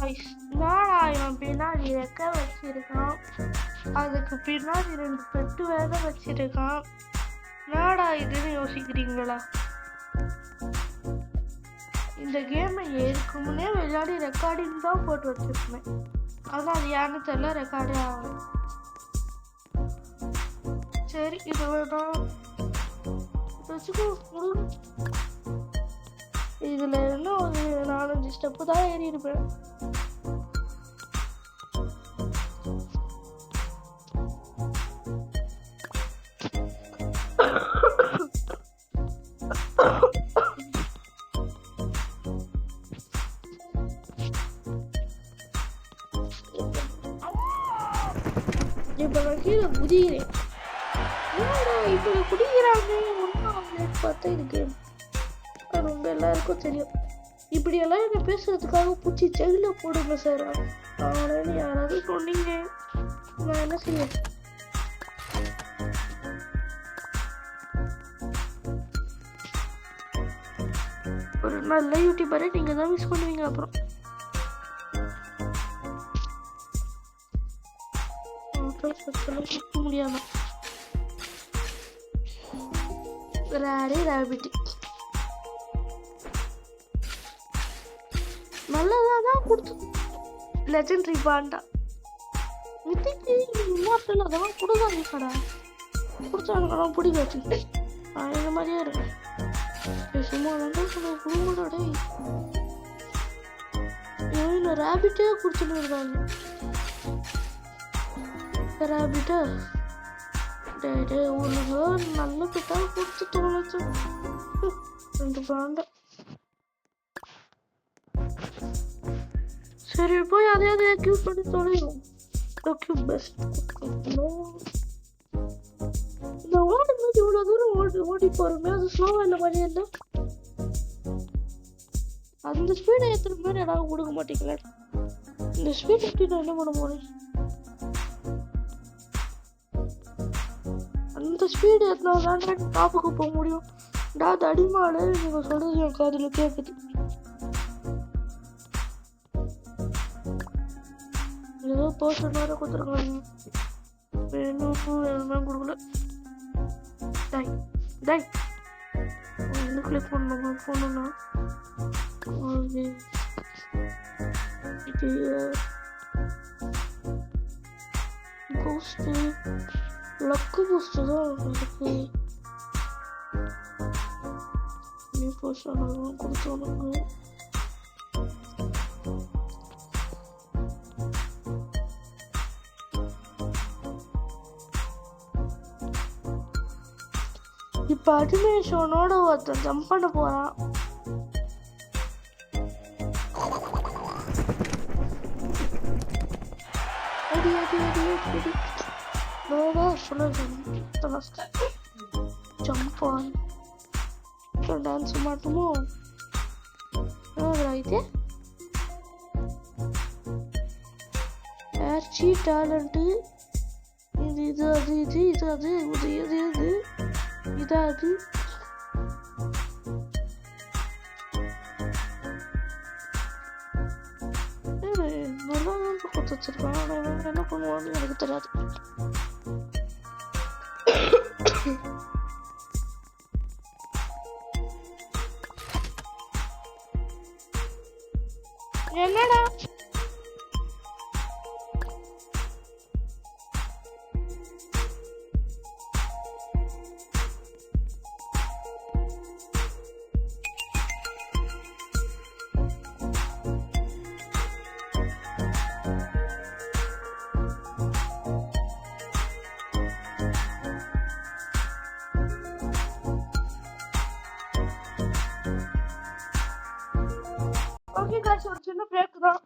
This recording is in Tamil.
என்னடா இவன் பின்னாடி ரெக்க வச்சிருக்கான், அதுக்கு பின்னாடி 2 பெட்டு வேற வச்சிருக்கான், என்னடா இதுன்னு யோசிக்கிறீங்களா? இந்த கேமை ஏற்கு முன்னே விளையாடி ரெக்கார்டிங் தான் போட்டு வச்சிருப்பேன். அதான் அது யாருன்னு தெரியல, ரெக்கார்டே ஆகும். சரி இது வேணும் வச்சுக்கோ. இதுல இன்னும் ஒரு 4-5 ஸ்டெப்பு தான் ஏறி இருப்பேன். இப்ப நான் கீழே குதிக்கிறேன். இப்ப குடிக்கிறாங்க ஒன்னும் பார்த்தா இருக்கு. ரொம்ப எல்லாருக்கும் தெரியும். இப்படி எல்லாம் என்ன பேசுறதுக்காக பூச்சி செல்ல போடுங்க சார். ஆனால் யாராவது சொன்னீங்க, நான் என்ன செய்ய? ஒரு நல்ல யூடியூபரை நீங்க தான் மிஸ் பண்ணுவீங்க. அப்புறம் முடியாம ராபிட் நல்லதான் கொடுத்து லெஜெண்டரி பாண்டா மித்திக்கு இம்மார்டல் அதெல்லாம் கொடுக்காது கடா. கொடுத்தானுக்கெல்லாம் பிடிக்காச்சு. இந்த மாதிரியே இருக்கேன். சும்மா வேண்டாம் சொல்ல குடும்படா. இந்த ராபிட்டே குடிச்சுட்டு இருக்காங்க. ராபிட்டா உனக்கு நல்ல பிட்டா குடிச்சுட்டு 2 பாண்டா. சரி போய் அதையாவது கியூப் பண்ணி தொலையும். பெஸ்ட் இந்த ஓடும்போது இவ்வளோ தூரம் ஓடி போகிறோமே, அது ஸ்லோவாக இல்லை மாதிரி இல்லை. அந்த ஸ்பீடை ஏற்றுற மாதிரி எதாவது கொடுக்க மாட்டேங்களா? இந்த ஸ்பீட் எப்படி நான் என்ன பண்ண போறேன்? அந்த ஸ்பீடு ஏற்றினா தான் டாப்புக்கு போக முடியும். அடிமாடு நீங்கள் சொல்கிறது என் காதில் கேட்குது. ஏதோ போஸ்டர் வேற கொடுத்துருக்காங்க. வேணும் எதுவுமே கொடுக்கல. என்ன கிளிக் பண்ணணும் போகணும்னா பூஸ்ட்டு லக்கு பூஸ்ட்டு தான் இருக்கு. நியூ போஸ்டர் கொடுத்தோம். இப்ப அனிமேஷனோட ஒருத்தன் ஜம்ப் பண்ண போறான். அடி அடி அடி அடி நோவா சொல்லுங்க. ஜம்ப் ஆன் டான்ஸ் மாட்டுமோ అయితే ஆர்ச்சி டாலண்ட் இது அது இது இது அது இது இது இது இதாது. நல்லா கொடுத்து வச்சிருக்கான். ஆனால் என்ன பண்ணுவான்னு எனக்கு தெரியாது. என்னடா ஓகே गाइस, ஒரு சின்ன பிரேக் தான்.